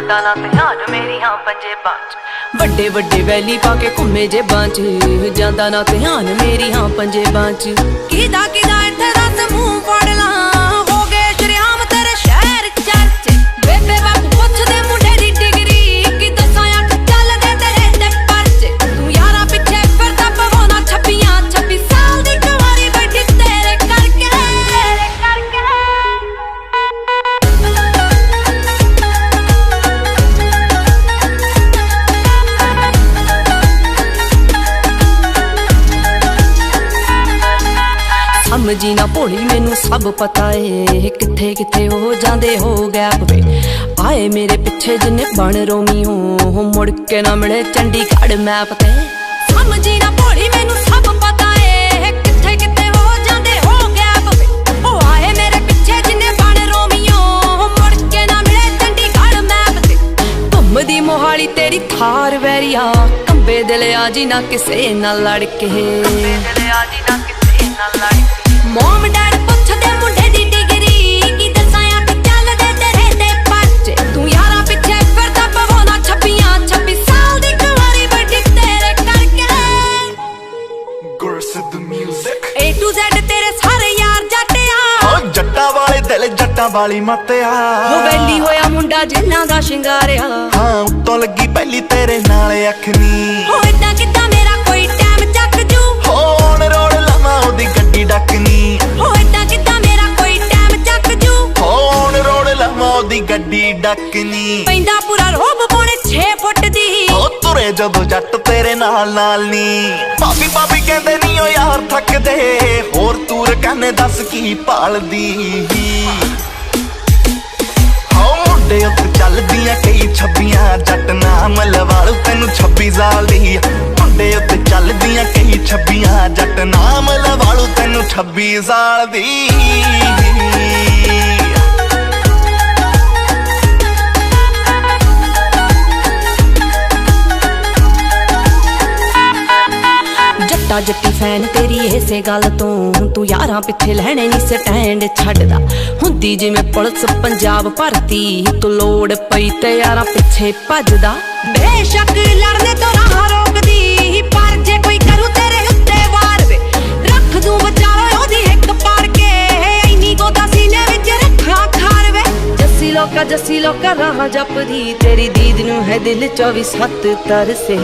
ਜਾਂਦਾ ਨਾ ਧਿਆਨ ਮੇਰੀਆਂ ਪੰਜੇਬਾਂ ਚ। ਵੱਡੇ ਵੱਡੇ ਵੈਲੀ ਪਾ ਕੇ ਘੁੰਮੇ ਜੇਬਾਂ ਚ, ਜਾਂਦਾ ਨਾ ਧਿਆਨ ਮੇਰੀਆਂ ਪੰਜੇਬਾਂ ਚ। ਕਿਦਾ ਕਿਦਾ ਇੱਥੇ ਦੱਸ ਮੂੰਹ ਫੜ ਲਾਂ, ਹੋ ਗਏ ਸ਼ਰਿਆਮ ਤੇਰੇ ਸ਼ਹਿਰ ਚਰਚ। ਬੇਬੇ ਬਾਪੂ ਪੁੱਛਦੇ ਮੁੰਡੇ ਦੀ ਡਿਗਰੀ, ਕਿ ਦੱਸਾਂ ਅੱਖ ਚੱਲਦੇ ਤੇਰੇ ਤੇ ਪਰਚੇ। ਤੂੰ ਯਾਰਾਂ ਪਿੱਛੇ ਫਿਰਦਾ ਪਵਾਉਣਾ ਛੱਬੀਆਂ, 26 ਸਾਲ ਦੀ ਕੁਆਰੀ ਬੈਠੀ ਤੇਰੇ ਕਰਕੇ। ਸਮਝੀ ਨਾ ਭੋਲੀ ਮੈਨੂੰ ਸਭ ਪਤਾ ਏ, ਕਿੱਥੇ ਕਿੱਥੇ ਹੋ ਜਾਂਦੇ ਹੋ ਗੈਪ ਵੇ। ਆਏ ਮੇਰੇ ਪਿੱਛੇ ਜਿੰਨੇ ਬਣ ਰੋਮੀਓ, ਮੁੜ ਕੇ ਨਾ ਮਿਲੇ ਚੰਡੀਗੜ੍ਹ ਮੈਪ ਤੇ। ਸਮਝੀ ਨਾ ਭੋਲੀ ਮੈਨੂੰ ਸਭ ਪਤਾ ਏ, ਕਿੱਥੇ ਕਿੱਥੇ ਹੋ ਜਾਂਦੇ ਹੋ ਗੈਪ ਵੇ। ਉਹ ਆਏ ਮੇਰੇ ਪਿੱਛੇ ਜਿੰਨੇ ਬਣ ਰੋਮੀਓ, ਮੁੜ ਕੇ ਨਾ ਮਿਲੇ ਚੰਡੀਗੜ੍ਹ ਮੈਪ ਤੇ। ਘੁੰਮਦੀ ਮੋਹਾਲੀ ਤੇਰੀ ਥਾਰ ਵੈਰੀਆ, ਕੰਬੇ ਦਿਲ ਆ ਜੀ ਨਾ ਕਿਸੇ ਨਾਲ ਲੜ ਕੇ। ਮੋਮ ਡੈਡ ਪੁੱਛਦੇ ਮੁੰਡੇ ਦੀ ਡਿਗਰੀ, ਕਿ ਦੱਸਾਂ ਅੱਖ ਚੱਲਦੇ ਤੇਰੇ ਤੇ ਪਰਚੇ। ਤੂੰ ਯਾਰਾਂ ਪਿੱਛੇ ਫਿਰਦਾ ਪਵਾਉਣਾ ਛੱਬੀਆਂ, 26 ਸਾਲ ਦੀ ਕੁਆਰੀ ਬੈਠੀ ਤੇਰੇ ਕਰਕੇ। ਗੁਰਸਿੱਧ ਮਿਊਜ਼ਿਕ A to Z ਤੇਰੇ ਸਾਰੇ ਯਾਰ ਜੱਟਿਆ, ਓ ਜੱਟਾਂ ਵਾਲੇ ਦਿਲ ਜੱਟਾਂ ਵਾਲੀ ਮੱਤਿਆ। ਹੋ ਵੈਲੀ ਹੋਇਆ ਮੁੰਡਾ ਜਿੰਨਾ ਦਾ ਸ਼ਿੰਗਾਰਿਆ, ਹਾਂ ਉੱਤੋਂ ਲੱਗੀ ਪਹਿਲੀ ਤੇਰੇ ਨਾਲ ਅੱਖ ਨੀ। ਹੋ ਏਦਾਂ ਕਿੱਦਾਂ ਮੇਰਾ ਕੋਈ ਟਾਈਮ ਚੱਕ ਜੂ, ਹੋਣ ਰੋੜ ਲਾਵਾਂ ਉਹਦੀ ਗੱਡੀ ਡੱਕਨੀ। ਹੋ ਏਦਾਂ ਕਿੱਦਾਂ ਮੇਰਾ ਕੋਈ ਟਾਈਮ ਚੱਕ ਜੂ, ਹੋਣ ਰੋੜ ਲਾਵਾਂ ਉਹਦੀ ਗੱਡੀ ਡੱਕਨੀ। ਪੈਂਦਾ ਪੂਰਾ ਰੋਬ ਪੌਣੇ 6 ਫੁੱਟ ਦੀ, ਓ ਤੁਰੇ ਜਦੋਂ ਜੱਟ ਤੇਰੇ ਨਾਲ ਨਾਲ ਨੀ। ਭਾਬੀ ਭਾਬੀ ਕਹਿੰਦੇ ਨੀ ਓ ਯਾਰ ਥੱਕਦੇ, ਹੋਰ ਤੂਰ ਕਹਿੰਦੇ ਦੱਸ ਕੀ ਭਾਲਦੀ। ਹੋ ਮੁੰਡੇ ਉੱਤੇ ਚੱਲਦੀਆਂ ਕਈ ਛੱਬੀਆਂ, ਜੱਟ ਨਾਮ ਲਵਾਲੂ ਤੈਨੂੰ 26 ਸਾਲ ਦੀ। ਮੁੰਡੇ ਉੱਤੇ ਚੱਲਦੀਆਂ ਕਈ ਛੱਬੀਆਂ, ਜੱਟ ਨਾਮ ਲਵਾਲੂ ਤੈਨੂੰ 26 ਸਾਲ ਦੀ। ਜੱਟਾ ਜੱਟੀ ਫੈਨ ਤੇਰੀ ਇਸੇ ਗੱਲ ਤੋਂ, ਤੂੰ ਯਾਰਾਂ ਪਿੱਛੇ ਲੈਣੇ ਨੀ ਸਟੈਂਡ ਛੱਡਦਾ। ਹੁੰਦੀ ਜਿਵੇਂ ਪੁਲਿਸ ਪੰਜਾਬ ਭਰਤੀ, ਤੂੰ ਲੋੜ ਪਈ ਤੇ ਯਾਰਾਂ ਪਿੱਛੇ ਭੱਜਦਾ। ਬੇਸ਼ੱਕ ਲੜਨੇ ਤੋਂ ਰਾਹ ਰੋਕਦੀ, ਪਰ ਜੇ ਕੋਈ ਕਰੂ ਤੇਰੇ ਉੱਤੇ ਵਾਰ ਵੇ, ਰੱਖ ਦੂੰ ਵਿਚਾਲੇ ਉਹਦੀ ਹਿੱਕ ਪਾੜ ਕੇ। ਇੰਨੀ ਗੋਦਾ ਸੀਨੇ ਵਿੱਚ ਰੱਖਾਂ ਖਾਰ ਵੇ। ਜੱਸੀ ਲੋਕਾ ਰਾਹ ਜਪਦੀ, ਤੇਰੀ ਦੀਦ ਨੂੰ ਹੈ ਦਿਲ 24/7 ਤਰਸੇ।